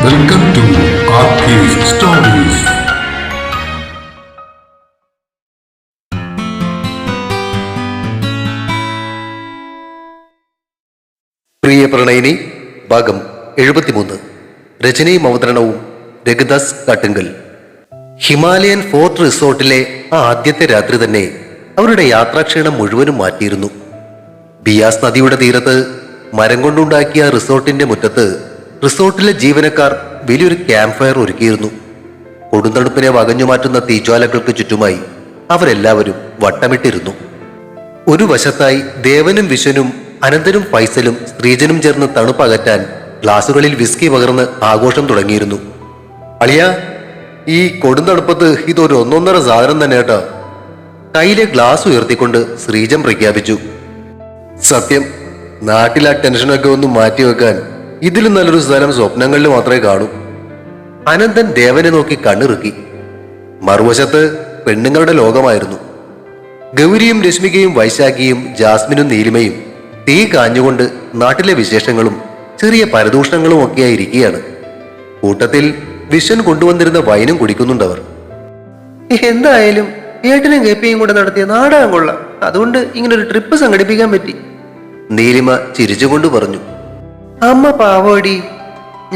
Welcome to Arcade Stories. പ്രിയ പ്രണയിനി ഭാഗം 73. രചനയും അവതരണവും രഘുദാസ് കാട്ടുങ്കൽ. ഹിമാലയൻ ഫോർട്ട് റിസോർട്ടിലെ ആ ആദ്യത്തെ രാത്രി തന്നെ അവരുടെ യാത്രാക്ഷീണം മുഴുവനും മാറ്റിയിരുന്നു. ബിയാസ് നദിയുടെ തീരത്ത് മരം കൊണ്ടുണ്ടാക്കിയ റിസോർട്ടിന്റെ മുറ്റത്ത് റിസോർട്ടിലെ ജീവനക്കാർ വലിയൊരു ക്യാമ്പ് ഫയർ ഒരുക്കിയിരുന്നു. കൊടുന്തണുപ്പിനെ വകഞ്ഞു മാറ്റുന്ന തീജ്വാലകൾക്ക് ചുറ്റുമായി അവരെല്ലാവരും വട്ടമിട്ടിരുന്നു. ഒരു വശത്തായി ദേവനും വിശ്വനും അനന്തനും ഫൈസലും ശ്രീജനും ചേർന്ന് തണുപ്പകറ്റാൻ ഗ്ലാസുകളിൽ വിസ്കി പകർന്ന് ആഘോഷം തുടങ്ങിയിരുന്നു. അളിയ, ഈ കൊടുന്തണുപ്പത്ത് ഇതൊരു ഒന്നൊന്നര സാധനം തന്നെ കേട്ടോ. കയ്യിലെ ഗ്ലാസ് ഉയർത്തിക്കൊണ്ട് ശ്രീജൻ പ്രഖ്യാപിച്ചു. സത്യം, നാട്ടിലെ ആ ടെൻഷനൊക്കെ ഒന്ന് മാറ്റിവെക്കാൻ ഇതിലും നല്ലൊരു സ്ഥലം സ്വപ്നങ്ങളിൽ മാത്രമേ കാണൂ. അനന്തൻ ദേവനെ നോക്കി കണ്ണിറുക്കി. മറുവശത്ത് പെണ്ണുങ്ങളുടെ ലോകമായിരുന്നു. ഗൗരിയും രശ്മികയും വൈശാഖിയും ജാസ്മിനും നീലിമയും തീ കാഞ്ഞുകൊണ്ട് നാട്ടിലെ വിശേഷങ്ങളും ചെറിയ പരദൂഷണങ്ങളും ഒക്കെയായിരിക്കുകയാണ്. കൂട്ടത്തിൽ വിശ്വൻ കൊണ്ടുവന്നിരുന്ന വൈനും കുടിക്കുന്നുണ്ടവർ. എന്തായാലും ഏട്ടനും കെപ്പിയും കൂടെ നടത്തിയ നാടകം കൊള്ളാം. അതുകൊണ്ട് ഇങ്ങനൊരു ട്രിപ്പ് സംഘടിപ്പിക്കാൻ പറ്റി. നീലിമ ചിരിച്ചുകൊണ്ട് പറഞ്ഞു. അമ്മ പാവോടി,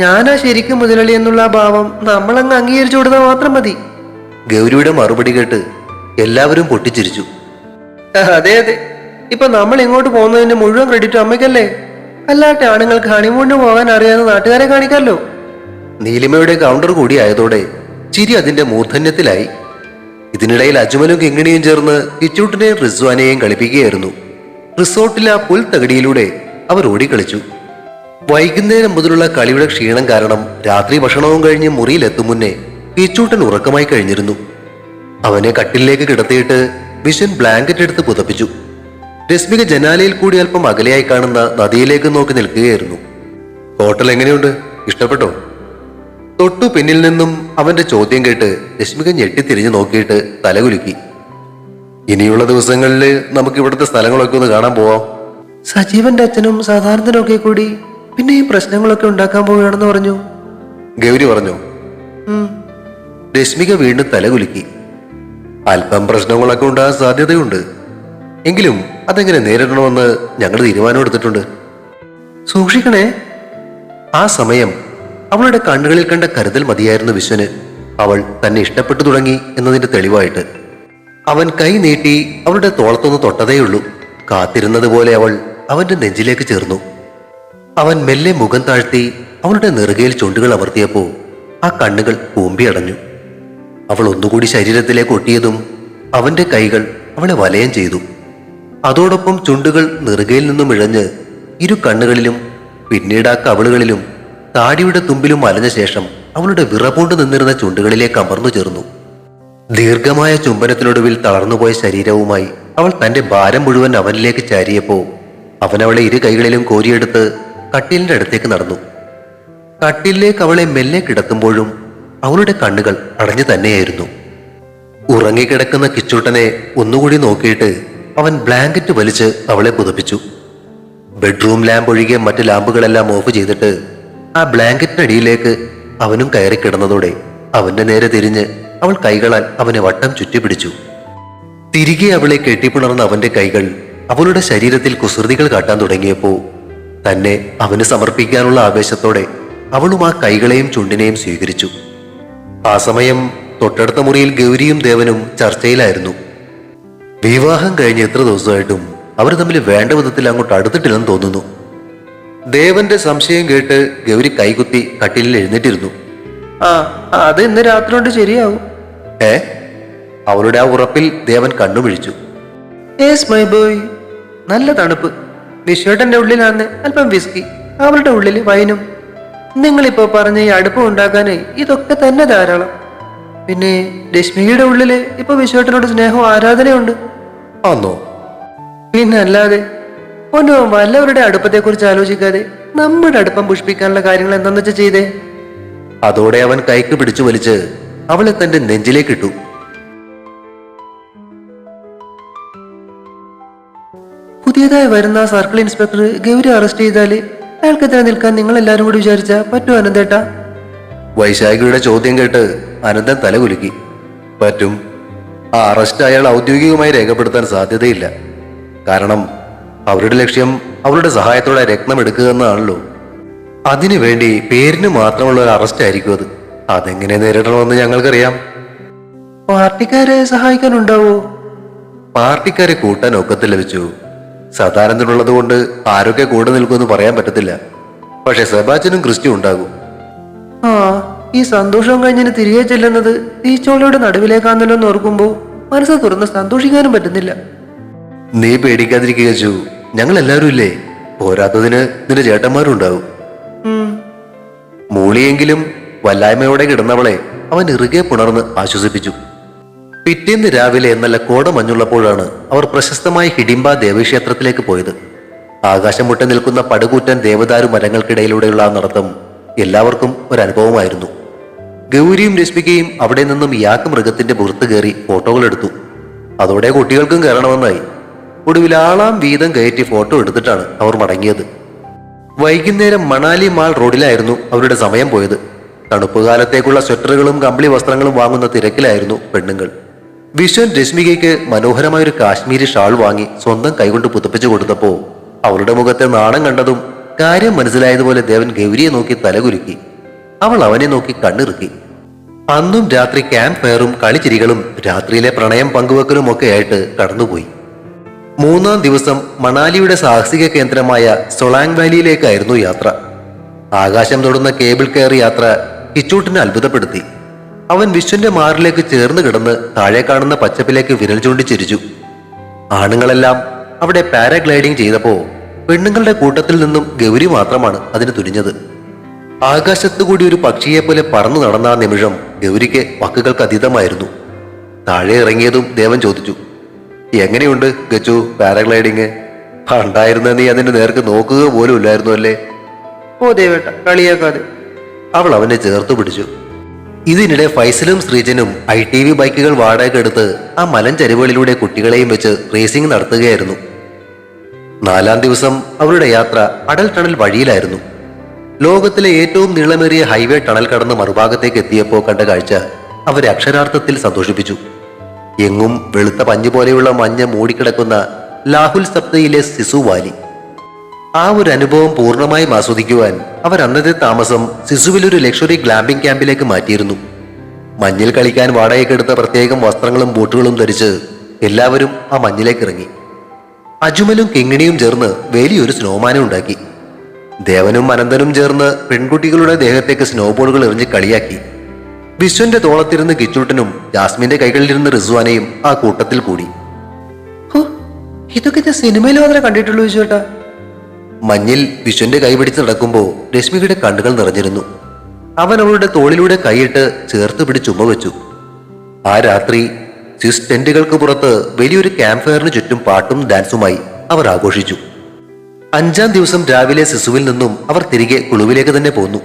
ഞാനാ ശരിക്കും മുതലാളി എന്നുള്ള ആ ഭാവം നമ്മളങ്ങ് അംഗീകരിച്ചു കൊടുത്താൽ മാത്രം മതി. ഗൗരിയുടെ മറുപടി കേട്ട് എല്ലാവരും പൊട്ടിച്ചിരിച്ചു. അതെ അതെ, ഇപ്പൊ നമ്മൾ ഇങ്ങോട്ട് പോകുന്നതിന്റെ മുഴുവൻ ക്രെഡിറ്റ് അമ്മയ്ക്കല്ലേ. അല്ലാട്ടെ ആണുങ്ങൾക്ക് ഹണിമൂണിന് പോകാൻ അറിയാവുന്ന നാട്ടുകാരെ കാണിക്കാമല്ലോ. നീലിമയുടെ കൗണ്ടർ കൂടി ആയതോടെ ചിരി അതിന്റെ മൂർധന്യത്തിലായി. ഇതിനിടയിൽ അജ്മലും കിങ്ങിണിയും ചേർന്ന് കിച്ചൂട്ടിനെയും റിസ്വാനെയും കളിപ്പിക്കുകയായിരുന്നു. റിസോർട്ടിലെ ആ പുൽത്തകടിയിലൂടെ അവർ ഓടിക്കളിച്ചു. വൈകുന്നേരം മുതലുള്ള കളിയുടെ ക്ഷീണം കാരണം രാത്രി ഭക്ഷണവും കഴിഞ്ഞ് മുറിയിലെത്തും മുന്നേ കിച്ചൂട്ടൻ ഉറക്കമായി കഴിഞ്ഞിരുന്നു. അവനെ കട്ടിലേക്ക് കിടത്തിയിട്ട് വിശ്വൻ ബ്ലാങ്കറ്റ് എടുത്ത് പുതപ്പിച്ചു. രശ്മിക ജനാലയിൽ കൂടി അല്പം അകലെയായി കാണുന്ന നദിയിലേക്ക് നോക്കി നിൽക്കുകയായിരുന്നു. ഹോട്ടൽ എങ്ങനെയുണ്ട്, ഇഷ്ടപ്പെട്ടോ? തൊട്ടു പിന്നിൽ നിന്നും അവന്റെ ചോദ്യം കേട്ട് രശ്മിക ഞെട്ടിത്തിരിഞ്ഞു നോക്കിയിട്ട് തലകുലുക്കി. ഇനിയുള്ള ദിവസങ്ങളിൽ നമുക്ക് ഇവിടുത്തെ സ്ഥലങ്ങളൊക്കെ ഒന്ന് കാണാൻ പോവാം. സജീവന്റെ അച്ഛനും സാധാരണനും ഒക്കെ കൂടി പിന്നെ ഈ പ്രശ്നങ്ങളൊക്കെ ഉണ്ടാക്കാൻ പോവുകയാണെന്ന് പറഞ്ഞു. ഗൗരി പറഞ്ഞു. രശ്മിക വീണ്ടും തലകുലുക്കി. അല്പം പ്രശ്നങ്ങളൊക്കെ ഉണ്ടാകാൻ സാധ്യതയുണ്ട്. എങ്കിലും അതെങ്ങനെ നേരിടണമെന്ന് ഞങ്ങൾ തീരുമാനമെടുത്തിട്ടുണ്ട്. സൂക്ഷിക്കണേ. ആ സമയം അവളുടെ കണ്ണുകളിൽ കണ്ട കരുതൽ മതിയായിരുന്നു വിശ്വന് അവൾ തന്നെ ഇഷ്ടപ്പെട്ടു തുടങ്ങി എന്നതിന്റെ തെളിവായിട്ട്. അവൻ കൈ നീട്ടി അവളുടെ തോളത്തൊന്ന് തൊട്ടതേയുള്ളൂ. കാത്തിരുന്നത് പോലെ അവൾ അവന്റെ നെഞ്ചിലേക്ക് ചേർന്നു. അവൻ മെല്ലെ മുഖം താഴ്ത്തി അവളുടെ നെറുകയിൽ ചുണ്ടുകൾ അമർത്തിയപ്പോ ആ കണ്ണുകൾ കൂമ്പിയടഞ്ഞു. അവൾ ഒന്നുകൂടി ശരീരത്തിലേക്ക് ഒട്ടിയതും അവന്റെ കൈകൾ അവളെ വലയം ചെയ്തു. അതോടൊപ്പം ചുണ്ടുകൾ നെറുകയിൽ നിന്നും ഇഴഞ്ഞ് ഇരു കണ്ണുകളിലും പിന്നീട് ആ കവിളുകളിലും താടിയുടെ തുമ്പിലും അലഞ്ഞ ശേഷം അവളുടെ വിറപൂണ്ടു നിന്നിരുന്ന ചുണ്ടുകളിലേക്ക് അമർന്നു ചേർന്നു. ദീർഘമായ ചുംബനത്തിനൊടുവിൽ തളർന്നുപോയ ശരീരവുമായി അവൾ തന്റെ ഭാരം മുഴുവൻ അവനിലേക്ക് ചാരിയപ്പോ അവൻ അവളെ ഇരു കൈകളിലും കോരിയെടുത്ത് കട്ടിലിന്റെ അടുത്തേക്ക് നടന്നു. കട്ടിലിലേക്ക് അവളെ മെല്ലെ കിടത്തുമ്പോഴും അവളുടെ കണ്ണുകൾ അടഞ്ഞു തന്നെയായിരുന്നു. ഉറങ്ങിക്കിടക്കുന്ന കിച്ചൂട്ടനെ ഒന്നുകൂടി നോക്കിയിട്ട് അവൻ ബ്ലാങ്കറ്റ് വലിച്ച് അവളെ പുതപ്പിച്ചു. ബെഡ്റൂം ലാമ്പ് ഒഴികെ മറ്റ് ലാമ്പുകളെല്ലാം ഓഫ് ചെയ്തിട്ട് ആ ബ്ലാങ്കറ്റിനടിയിലേക്ക് അവനും കയറി കിടന്നതോടെ അവന്റെ നേരെ തിരിഞ്ഞ് അവൾ കൈകളാൽ അവനെ വട്ടം ചുറ്റിപ്പിടിച്ചു. തിരികെ അവളെ കെട്ടിപ്പുണർന്ന അവന്റെ കൈകൾ അവളുടെ ശരീരത്തിൽ കുസൃതികൾ കാട്ടാൻ തുടങ്ങിയപ്പോ തന്നെ അവന് സമർപ്പിക്കാനുള്ള ആവേശത്തോടെ അവളും ആ കൈകളെയും ചുണ്ടിനെയും സ്വീകരിച്ചു. ആ സമയം തൊട്ടടുത്ത മുറിയിൽ ഗൗരിയും ദേവനും ചർച്ചയിലായിരുന്നു. വിവാഹം കഴിഞ്ഞ് എത്ര ദിവസമായിട്ടും അവർ തമ്മിൽ വേണ്ട വിധത്തിൽ അങ്ങോട്ട് അടുത്തിട്ടില്ലെന്ന് തോന്നുന്നു. ദേവന്റെ സംശയം കേട്ട് ഗൗരി കൈകുത്തി കട്ടിലിൽ എഴുന്നേറ്റിരുന്നു. അത് ഇന്ന് രാത്രി കൊണ്ട് ശരിയാവും. അവളുടെ ആ ഉറപ്പിൽ ദേവൻ കണ്ണുമിഴിച്ചു. Yes my boy. നല്ല തണുപ്പ്. വിശ്വേട്ടന്റെ ഉള്ളിലാന്ന് അല്പം വിസ്കി, അവളുടെ ഉള്ളിൽ വൈനും. നിങ്ങളിപ്പോ പറഞ്ഞ ഈ അടുപ്പം ഉണ്ടാക്കാനേ ഇതൊക്കെ തന്നെ ധാരാളം. പിന്നെ രശ്മികയുടെ ഉള്ളില് ഇപ്പൊ വിശ്വേട്ടനോട് സ്നേഹവും ആരാധനയുണ്ട്. ആന്നോ? പിന്നെ അല്ലാതെ. ഒന്നോ വല്ലവരുടെ അടുപ്പത്തെ കുറിച്ച് ആലോചിക്കാതെ നമ്മുടെ അടുപ്പം പുഷ്പിക്കാനുള്ള കാര്യങ്ങൾ എന്താന്ന് വെച്ചാൽ ചെയ്തേ. അതോടെ അവൻ കൈക്ക് പിടിച്ചു വലിച്ച് അവളെ തന്റെ നെഞ്ചിലേക്കിട്ടു. പുതിയതായി വരുന്ന സർക്കിൾ ഇൻസ്പെക്ടർ ഗൗരി അറസ്റ്റ് ചെയ്താല് അയാൾക്കെതിരെ നിൽക്കാൻ നിങ്ങൾ എല്ലാവരും കൂടി വിചാരിച്ചാ പറ്റുമോ അനന്തേട്ടാ? വൈശാഖിയുടെ ചോദ്യം കേട്ട് അനന്തൻ തലകുലുക്കി. പറ്റും. ആ അറസ്റ്റ് അയാൾ ഔദ്യോഗികമായി രേഖപ്പെടുത്താൻ സാധ്യതയില്ല. കാരണം അവരുടെ ലക്ഷ്യം അവരുടെ സഹായത്തോടെ രത്നം എടുക്കുക എന്നാണല്ലോ. അതിനുവേണ്ടി പേരിന് മാത്രമുള്ള ഒരു അറസ്റ്റ് ആയിരിക്കും അത്. അതെങ്ങനെ നേരിടണമെന്ന് ഞങ്ങൾക്കറിയാം. പാർട്ടിക്കാരെ സഹായിക്കാനുണ്ടാവോ? പാർട്ടിക്കാരെ കൂട്ടാൻ ഒക്കത്തില്ല വെച്ചു. സദാനന്ദനുള്ളത് കൊണ്ട് ആരൊക്കെ കൂടെ നിൽക്കുമെന്ന് പറയാൻ പറ്റത്തില്ല. പക്ഷെ സെബാസ്റ്റ്യനും ക്രിസ്റ്റിയും ഉണ്ടാകും. ആ, ഈ സന്തോഷം കഴിഞ്ഞിന് തിരികെ ചെല്ലുന്നത് തീച്ചോളയുടെ നടുവിലേക്കാന്നല്ലോ എന്ന് ഓർക്കുമ്പോ മനസ്സ് തുറന്ന് സന്തോഷിക്കാനും പറ്റുന്നില്ല. നീ പേടിക്കാതിരിക്കുക ചു. ഞങ്ങൾ എല്ലാവരും ഇല്ലേ? പോരാത്തതിന് നിന്റെ ചേട്ടന്മാരും ഉണ്ടാവും. മൂളിയെങ്കിലും വല്ലായ്മയോടെ കിടന്നവളെ അവൻ ഇറുകെ പുണർന്ന് ആശ്വസിപ്പിച്ചു. പിറ്റേന്ന് രാവിലെ നല്ല കോടമഞ്ഞുള്ളപ്പോഴാണ് അവർ പ്രശസ്തമായ ഹിഡിംബ ദേവീക്ഷേത്രത്തിലേക്ക് പോയത്. ആകാശം മുട്ടി നിൽക്കുന്ന പടുകൂറ്റൻ ദേവദാരു മരങ്ങൾക്കിടയിലൂടെയുള്ള ആ നടത്തം എല്ലാവർക്കും ഒരനുഭവമായിരുന്നു. ഗൗരിയും രശ്മികയും അവിടെ നിന്നും യാക്ക് മൃഗത്തിന്റെ പുറത്ത് കയറി ഫോട്ടോകൾ എടുത്തു. അതോടെ കുട്ടികൾക്കും കയറണമെന്നായി. ഒടുവിൽ ആളാം വീതം കയറ്റി ഫോട്ടോ എടുത്തിട്ടാണ് അവർ മടങ്ങിയത്. വൈകുന്നേരം മണാലി മാൾ റോഡിലായിരുന്നു അവരുടെ സമയം പോയത്. തണുപ്പുകാലത്തേക്കുള്ള സ്വെറ്ററുകളും കമ്പിളി വസ്ത്രങ്ങളും വാങ്ങുന്ന തിരക്കിലായിരുന്നു പെണ്ണുങ്ങൾ. വിശ്വൻ രശ്മികയ്ക്ക് മനോഹരമായൊരു കാശ്മീരി ഷാൾ വാങ്ങി സ്വന്തം കൈകൊണ്ട് പുതപ്പിച്ചു കൊടുത്തപ്പോ അവളുടെ മുഖത്തെ നാണം കണ്ടതും കാര്യം മനസ്സിലായതുപോലെ ദേവൻ ഗൗരിയെ നോക്കി തലകുലുക്കി. അവൾ അവനെ നോക്കി കണ്ണിറുക്കി. അന്നും രാത്രി ക്യാമ്പ് ഫയറും കളിച്ചിരികളും രാത്രിയിലെ പ്രണയം പങ്കുവെക്കലും ഒക്കെ ആയിട്ട് കടന്നുപോയി. മൂന്നാം ദിവസം മണാലിയുടെ സാഹസിക കേന്ദ്രമായ സൊളാങ് വാലിയിലേക്കായിരുന്നു യാത്ര. ആകാശം തൊടുന്ന കേബിൾ കെയർ യാത്ര കിച്ചൂട്ടിനെ അത്ഭുതപ്പെടുത്തി. അവൻ വിശ്വന്റെ മാറിലേക്ക് ചേർന്ന് കിടന്ന് താഴെ കാണുന്ന പച്ചപ്പിലേക്ക് വിരൽ ചൂണ്ടി ചിരിച്ചു. ആണുങ്ങളെല്ലാം അവിടെ പാരാഗ്ലൈഡിംഗ് ചെയ്തപ്പോ പെണ്ണുങ്ങളുടെ കൂട്ടത്തിൽ നിന്നും ഗൗരി മാത്രമാണ് അതിന് തുനിഞ്ഞത്. ആകാശത്തുകൂടി ഒരു പക്ഷിയെ പോലെ പറന്നു നടന്ന ആ നിമിഷം ഗൗരിക്ക് വാക്കുകൾക്ക് അതീതമായിരുന്നു. താഴെ ഇറങ്ങിയതും ദേവൻ ചോദിച്ചു, എങ്ങനെയുണ്ട് ഗച്ചു പാരാഗ്ലൈഡിങ്? ഉണ്ടായിരുന്ന നീ അതിന്റെ നേർക്ക് നോക്കുക പോലും ഇല്ലായിരുന്നു അല്ലേ? ഓ ദേവേട്ട, കളിയാക്കാതെ. അവൾ അവനെ ചേർത്തു പിടിച്ചു. ഇതിനിടെ ഫൈസലും ശ്രീജനും ITV ബൈക്കുകൾ വാടകയ്ക്കെടുത്ത് ആ മലഞ്ചരിവുകളിലൂടെ കുട്ടികളെയും വെച്ച് റേസിംഗ് നടത്തുകയായിരുന്നു. നാലാം ദിവസം അവരുടെ യാത്ര അടൽ ടണൽ വഴിയിലായിരുന്നു. ലോകത്തിലെ ഏറ്റവും നീളമേറിയ ഹൈവേ ടണൽ കടന്ന് മറുഭാഗത്തേക്ക് എത്തിയപ്പോൾ കണ്ട കാഴ്ച അവരെ അക്ഷരാർത്ഥത്തിൽ സന്തോഷിപ്പിച്ചു. എങ്ങും വെളുത്ത പഞ്ഞു പോലെയുള്ള മഞ്ഞ് മൂടിക്കിടക്കുന്ന ലാഹുൽ സപ്തയിലെ സിസു വാലി. ആ ഒരു അനുഭവം പൂർണ്ണമായും ആസ്വദിക്കുവാൻ അവർ അന്നത്തെ താമസം സിസുവിലൊരു ലക്ഷറി ഗ്ലാമ്പിംഗ് ക്യാമ്പിലേക്ക് മാറ്റിയിരുന്നു. മഞ്ഞിൽ കളിക്കാൻ വാടകയ്ക്കെടുത്ത പ്രത്യേകം വസ്ത്രങ്ങളും ബൂട്ടുകളും ധരിച്ച് എല്ലാവരും ആ മഞ്ഞിലേക്ക് ഇറങ്ങി. അജുമലും കിങ്ങിണിയും ചേർന്ന് വലിയൊരു സ്നോമാനം ഉണ്ടാക്കി. ദേവനും അനന്തനും ചേർന്ന് പെൺകുട്ടികളുടെ ദേഹത്തേക്ക് സ്നോബോളുകൾ എറിഞ്ഞ് കളിയാക്കി. വിശ്വന്റെ തോളത്തിരുന്ന് കിച്ചൂട്ടനും ജാസ്മിന്റെ കൈകളിലിരുന്ന് റിസ്വാനയും ആ കൂട്ടത്തിൽ കൂടി. ഇതൊക്കെ ഞാൻ സിനിമയിൽ മാത്രമേ കണ്ടിട്ടുള്ളൂ വിശ്വേട്ടാ. മഞ്ഞിൽ വിശ്വന്റെ കൈ പിടിച്ച് നടക്കുമ്പോൾ രശ്മികയുടെ കണ്ണുകൾ നിറഞ്ഞിരുന്നു. അവൻ അവളുടെ തോളിലൂടെ കൈയിട്ട് ചേർത്ത് പിടിച്ചുമ്മ വെച്ചു. ആ രാത്രി സ്വിസ് ടെന്റുകൾക്ക് പുറത്ത് വലിയൊരു ക്യാമ്പ് ഫയറിന് ചുറ്റും പാട്ടും ഡാൻസുമായി അവർ ആഘോഷിച്ചു. 5-ാം ദിവസം രാവിലെ സിസുവിൽ നിന്നും അവർ തിരികെ കുളുവിലേക്ക് തന്നെ പോന്നു.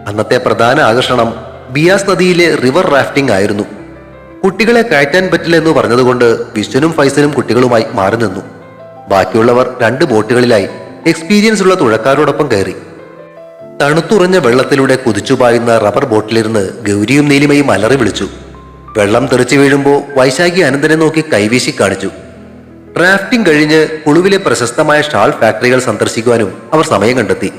അന്നത്തെ പ്രധാന ആകർഷണം ബിയാസ് നദിയിലെ റിവർ റാഫ്റ്റിംഗ് ആയിരുന്നു. കുട്ടികളെ കയറ്റാൻ പറ്റില്ല എന്ന് പറഞ്ഞതുകൊണ്ട് വിശ്വനും ഫൈസലും കുട്ടികളുമായി മാറി നിന്നു. ബാക്കിയുള്ളവർ 2 ബോട്ടുകളിലായി എക്സ്പീരിയൻസ് ഉള്ള തുഴക്കാരോടൊപ്പം കയറി. തണുത്തുറഞ്ഞ വെള്ളത്തിലൂടെ കുതിച്ചുപായുന്ന റബ്ബർ ബോട്ടിലിരുന്ന് ഗൗരിയും നീലിമയും അലറി വിളിച്ചു. വെള്ളം തെറിച്ചു വീഴുമ്പോൾ വൈശാഖി അനന്തനെ നോക്കി കൈവീശി കാണിച്ചു. റാഫ്റ്റിംഗ് കഴിഞ്ഞ് കുളുവിലെ പ്രശസ്തമായ ഷാൾ ഫാക്ടറികൾ സന്ദർശിക്കുവാനും അവർ സമയം കണ്ടെത്തി.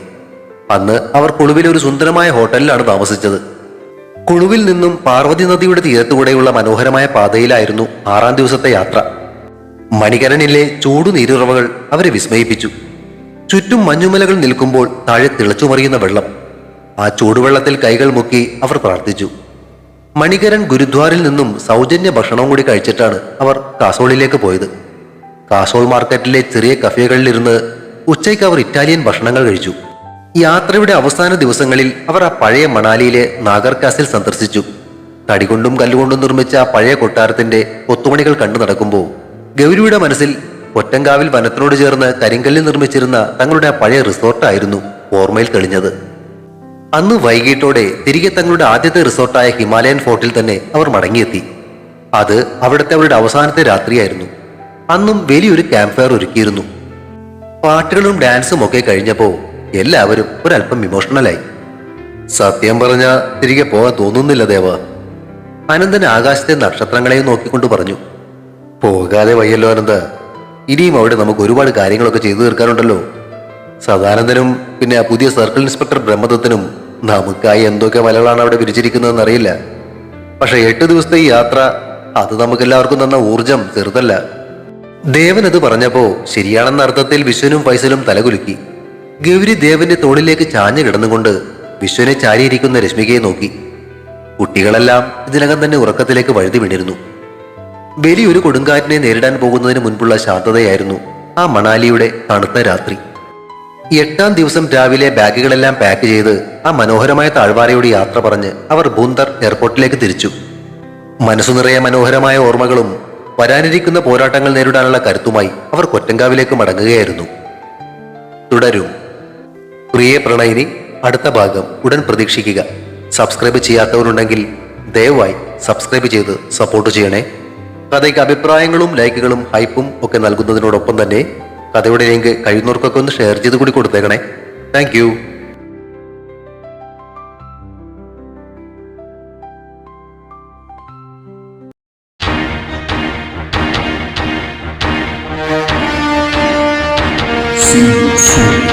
അന്ന് അവർ കുളുവിലെ ഒരു സുന്ദരമായ ഹോട്ടലിലാണ് താമസിച്ചത്. കുളുവിൽ നിന്നും പാർവതി നദിയുടെ തീരത്തുകൂടെയുള്ള മനോഹരമായ പാതയിലായിരുന്നു 6-ാം ദിവസത്തെ യാത്ര. മണികരനിലെ ചൂടു നീരുറവകൾ അവരെ വിസ്മയിപ്പിച്ചു. ചുറ്റും മഞ്ഞുമലകൾ നിൽക്കുമ്പോൾ താഴെ തിളച്ചുമറിയുന്ന വെള്ളം. ആ ചൂടുവെള്ളത്തിൽ കൈകൾ മുക്കി അവർ പ്രാർത്ഥിച്ചു. മണികരൻ ഗുരുദ്വാറിൽ നിന്നും സൗജന്യ ഭക്ഷണവും കൂടി കഴിച്ചിട്ടാണ് അവർ കാസോളിലേക്ക് പോയത്. കാസോൾ മാർക്കറ്റിലെ ചെറിയ കഫേകളിലിരുന്ന് ഉച്ചയ്ക്ക് അവർ ഇറ്റാലിയൻ ഭക്ഷണങ്ങൾ കഴിച്ചു. യാത്രയുടെ അവസാന ദിവസങ്ങളിൽ അവർ ആ പഴയ മണാലിയിലെ നാഗർ കാസിൽ സന്ദർശിച്ചു. തടികൊണ്ടും കല്ലുകൊണ്ടും നിർമ്മിച്ച ആ പഴയ കൊട്ടാരത്തിന്റെ കൊത്തുമണികൾ കണ്ടു നടക്കുമ്പോൾ ഗൗരിയുടെ മനസ്സിൽ ഒറ്റങ്കാവിൽ വനത്തിനോട് ചേർന്ന് കരിങ്കല്ലിൽ നിർമ്മിച്ചിരുന്ന തങ്ങളുടെ ആ പഴയ റിസോർട്ടായിരുന്നു ഓർമ്മയിൽ തെളിഞ്ഞത്. അന്ന് വൈകിട്ടോടെ തിരികെ തങ്ങളുടെ ആദ്യത്തെ റിസോർട്ടായ ഹിമാലയൻ ഫോർട്ടിൽ തന്നെ അവർ മടങ്ങിയെത്തി. അത് അവിടുത്തെ അവരുടെ അവസാനത്തെ രാത്രിയായിരുന്നു. അന്നും വലിയൊരു ക്യാമ്പ് ഫയർ ഒരുക്കിയിരുന്നു. പാട്ടുകളും ഡാൻസും ഒക്കെ കഴിഞ്ഞപ്പോൾ എല്ലാവരും ഒരല്പം ഇമോഷണലായി. സത്യം പറഞ്ഞ തിരികെ പോകാൻ തോന്നുന്നില്ല ദേവ. അനന്തൻ ആകാശത്തെ നക്ഷത്രങ്ങളെയും നോക്കിക്കൊണ്ട് പറഞ്ഞു. പോകാതെ വയ്യല്ലോ അനന്ത. ഇനിയും അവിടെ നമുക്ക് ഒരുപാട് കാര്യങ്ങളൊക്കെ ചെയ്തു തീർക്കാനുണ്ടല്ലോ. സദാനന്ദനും പിന്നെ ആ പുതിയ സർക്കിൾ ഇൻസ്പെക്ടർ ബ്രഹ്മദത്തനും നമുക്കായി എന്തൊക്കെ വലകളാണ് അവിടെ വിരിച്ചിരിക്കുന്നതെന്ന് അറിയില്ല. പക്ഷെ 8 ദിവസത്തെ ഈ യാത്ര അത് നമുക്കെല്ലാവർക്കും തന്ന ഊർജം ചെറുതല്ല. ദേവൻ അത് പറഞ്ഞപ്പോ ശരിയാണെന്ന അർത്ഥത്തിൽ വിശ്വനും ഫൈസലും തലകുലുക്കി. ഗൗരി ദേവന്റെ തോളിലേക്ക് ചാഞ്ഞു കിടന്നുകൊണ്ട് വിശ്വനെ ചാരിയിരിക്കുന്ന രശ്മികയെ നോക്കി. കുട്ടികളെല്ലാം ഇതിനകം തന്നെ ഉറക്കത്തിലേക്ക് വഴുതി വീണിരുന്നു. വലിയൊരു കൊടുങ്കാറ്റിനെ നേരിടാൻ പോകുന്നതിന് മുൻപുള്ള ശാന്തതയായിരുന്നു ആ മണാലിയുടെ തണുത്ത രാത്രി. 8ാം ദിവസം രാവിലെ ബാഗുകളെല്ലാം പാക്ക് ചെയ്ത് ആ മനോഹരമായ താഴ്വാരയോട് യാത്ര പറഞ്ഞ് അവർ ബൂന്ദർ എയർപോർട്ടിലേക്ക് തിരിച്ചു. മനസ്സു നിറയെ മനോഹരമായ ഓർമ്മകളും വരാനിരിക്കുന്ന പോരാട്ടങ്ങൾ നേരിടാനുള്ള കരുത്തുമായി അവർ കൊറ്റങ്കാവിലേക്ക് മടങ്ങുകയായിരുന്നു. തുടരും. പ്രിയ പ്രണയിനി അടുത്ത ഭാഗം ഉടൻ പ്രതീക്ഷിക്കുക. സബ്സ്ക്രൈബ് ചെയ്യാത്തവരുണ്ടെങ്കിൽ ദയവായി സബ്സ്ക്രൈബ് ചെയ്ത് സപ്പോർട്ട് ചെയ്യണേ. കഥയ്ക്ക് അഭിപ്രായങ്ങളും ലൈക്കുകളും ഹൈപ്പും ഒക്കെ നൽകുന്നതിനോടൊപ്പം തന്നെ കഥയുടെ ലിങ്ക് കഴിയുന്നവർക്കൊക്കെ ഒന്ന് ഷെയർ ചെയ്ത് കൂടി കൊടുത്തേക്കണേ. Thank you. See you soon.